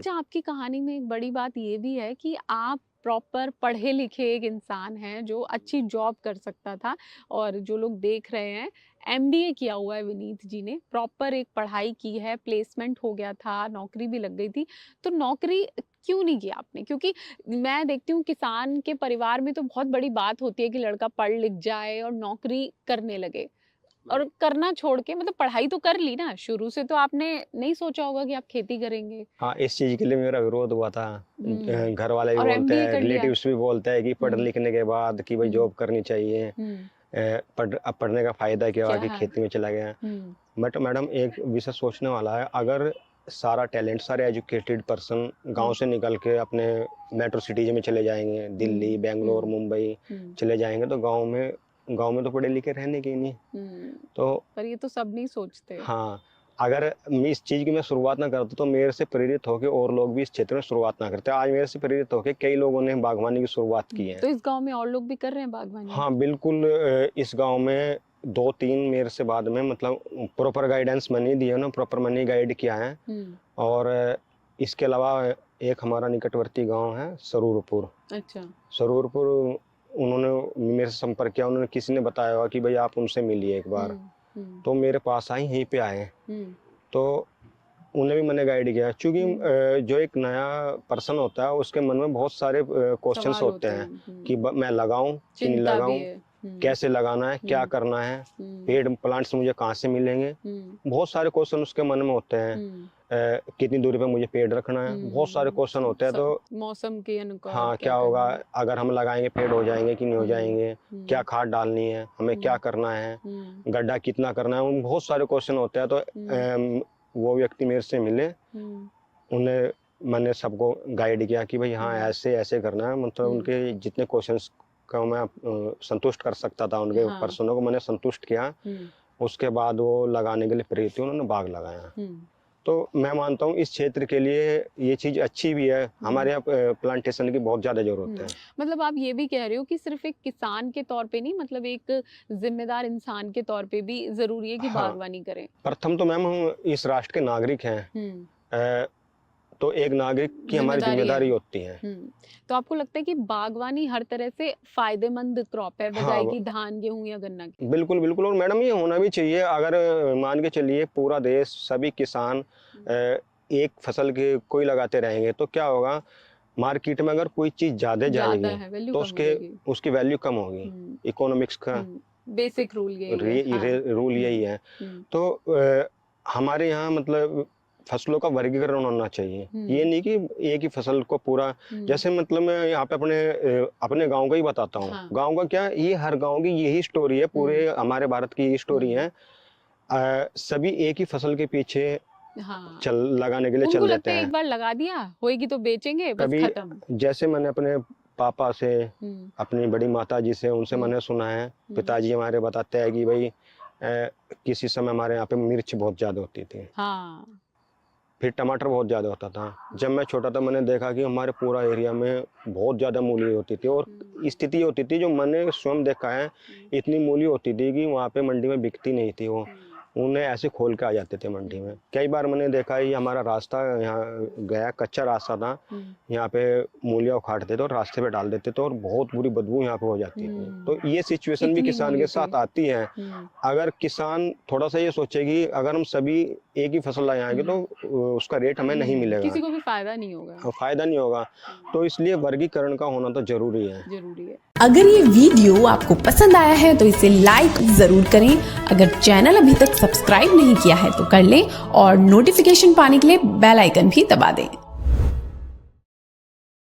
अच्छा, आपकी कहानी में एक बड़ी बात ये भी है कि आप प्रॉपर पढ़े लिखे एक इंसान हैं जो अच्छी जॉब कर सकता था, और जो लोग देख रहे हैं, एमबीए किया हुआ है विनीत जी ने, प्रॉपर एक पढ़ाई की है, प्लेसमेंट हो गया था, नौकरी भी लग गई थी। तो नौकरी क्यों नहीं की आपने? क्योंकि मैं देखती हूँ किसान के परिवार में तो बहुत बड़ी बात होती है कि लड़का पढ़ लिख जाए और नौकरी करने लगे। और करना छोड़ के, मतलब पढ़ाई तो कर ली ना, शुरू से तो आपने नहीं सोचा होगा कि आप खेती करेंगे। हाँ, इस चीज़ के लिए मेरा विरोध हुआ था। घर वाले भी और बोलते एमबीए हैं, कर लिया। रिलेटिव्स भी बोलते हैं कि पढ़ हम्म। लिखने के बाद कि भाई हम्म। जॉब करनी चाहिए। हम्म। अब पढ़ने का फ़ायदा क्या हुआ क्या कि है? खेती में चला गया। हम्म। बट मैडम एक विषय सोचने वाला है, अगर सारा टैलेंट, सारे एजुकेटेड पर्सन गाँव हम्म। से निकल के अपने मेट्रो सिटीज़ में चले जाएँगे, दिल्ली, हम्म। बैंगलोर, हम्म। मुंबई हम्म। चले जाएँगे, तो गाँव में तो पढ़े लिखे रहने के ही नहीं। हम्म। तो पर ये तो सब नहीं सोचते। हाँ, अगर मैं इस चीज़ की मैं शुरुआत ना करता तो मेरे से प्रेरित होके और लोग भी इस क्षेत्र में शुरुआत ना करते। आज मेरे से प्रेरित होके कई लोगों ने बागवानी की शुरुआत की है। तो इस गांव में और लोग भी कर रहे हैं बागवानी? हाँ, बिल्कुल। इस गाँव में 2-3 मेरे से बाद में मतलब प्रॉपर गाइडेंस मैंने दिया ना, प्रॉपर मैंने गाइड किया है। हम्म। और इसके अलावा एक हमारा निकटवर्ती गाँव है सरूरपुर। अच्छा। सरूरपुर उन्होंने मेरे से संपर्क किया, उन्होंने किसी ने बताया होगा कि भाई आप उनसे मिलिए एक बार। हम्म। तो मेरे पास आई, यहीं पे आए। हम्म। तो उन्हें भी मैंने गाइड किया, क्योंकि जो एक नया पर्सन होता है उसके मन में बहुत सारे क्वेश्चंस सवाल होते होते हैं हैं। कि मैं लगाऊं कि नहीं चिंता भी लगाऊं, है। कैसे लगाना है, क्या करना है, पेड़ प्लांट्स मुझे कहाँ से मिलेंगे। बहुत सारे क्वेश्चन उसके मन में होते हैं। कितनी दूरी पे मुझे पेड़ रखना है, बहुत सारे क्वेश्चन होते हैं। तो मौसम के अनुसार हाँ, क्या क्या होगा, करना है। अगर हम लगाएंगे पेड़ हो जाएंगे कि नहीं हो जाएंगे, क्या खाद डालनी है, हमें क्या करना है, गड्ढा कितना करना है, उन बहुत सारे क्वेश्चन होते हैं। तो वो व्यक्ति मेरे से मिले, उन्हें मैंने सबको गाइड किया कि भाई हाँ ऐसे ऐसे करना है। मतलब उनके जितने क्वेश्चंस का मैं संतुष्ट कर सकता था, उनके पर्सनों को मैंने संतुष्ट किया। उसके बाद वो लगाने के लिए प्रेरित हुए, उन्होंने बाग लगाया। तो मैं मानता हूँ इस क्षेत्र के लिए ये चीज़ अच्छी भी है। हमारे यहाँ प्लांटेशन की बहुत ज़्यादा ज़रूरत है। मतलब आप ये भी कह रहे हो कि सिर्फ एक किसान के तौर पे नहीं, मतलब एक जिम्मेदार इंसान के तौर पे भी ज़रूरी है कि हाँ, बागवानी करें। प्रथम तो मैम हम इस राष्ट्र के नागरिक हैं। तो एक नागरिक की हमारी जिम्मेदारी होती है। तो आपको लगता है कि बागवानी हर तरह से फायदेमंद क्रॉप है, बजाय हाँ, कि धान, गेहूं या गन्ना की? बिल्कुल बिल्कुल। और मैडम ये होना भी चाहिए। अगर मान के चलिए पूरा देश, सभी किसान एक फसल के कोई लगाते रहेंगे तो क्या होगा, मार्केट में अगर कोई चीज़ ज़्यादा जाएगी तो उसकी वैल्यू कम होगी। इकोनॉमिक्स का बेसिक रूल यही है। रूल यही है। तो हमारे यहाँ मतलब फसलों का वर्गीकरण होना चाहिए। ये नहीं कि एक ही फसल को पूरा, जैसे मतलब मैं यहाँ पे अपने गांव का ही बताता हूँ। गांव का क्या, ये हर गांव की यही स्टोरी है, पूरे हमारे भारत की यही स्टोरी है। सभी एक ही फसल के पीछे लगाने के लिए चल देते हैं। एक बार लगा दिया होएगी तो बेचेंगे, बस कभी खत्म। जैसे मैंने अपने पापा से, अपनी बड़ी माता जी से, उनसे मैंने सुना है, पिताजी हमारे बताते हैं कि भाई किसी समय हमारे यहाँ पे मिर्च बहुत ज्यादा होती थी। फिर टमाटर बहुत ज़्यादा होता था। जब मैं छोटा था मैंने देखा कि हमारे पूरा एरिया में बहुत ज़्यादा मूली होती थी। और स्थिति होती थी जो मैंने स्वयं देखा है, इतनी मूली होती थी कि वहाँ पे मंडी में बिकती नहीं थी। वो उन्हें ऐसे खोल के आ जाते थे मंडी में। कई बार मैंने देखा है, हमारा रास्ता यहाँ गया, कच्चा रास्ता था, यहाँ पे मूलियाँ उखाड़ते थे और रास्ते पे डाल देते थे और बहुत बुरी बदबू यहाँ पे हो जाती थी। तो ये सिचुएशन भी किसान के साथ आती है। अगर किसान थोड़ा सा ये सोचे कि अगर हम सभी एक ही फसल लगाएंगे तो उसका रेट हमें नहीं मिलेगा, किसी को भी फायदा नहीं होगा। फायदा नहीं होगा। तो इसलिए वर्गीकरण का होना तो जरूरी है। अगर ये वीडियो आपको पसंद आया है तो इसे लाइक जरूर करें। अगर चैनल अभी तक सब्सक्राइब नहीं किया है तो कर लें और नोटिफिकेशन पाने के लिए बेल आइकन भी दबा दें।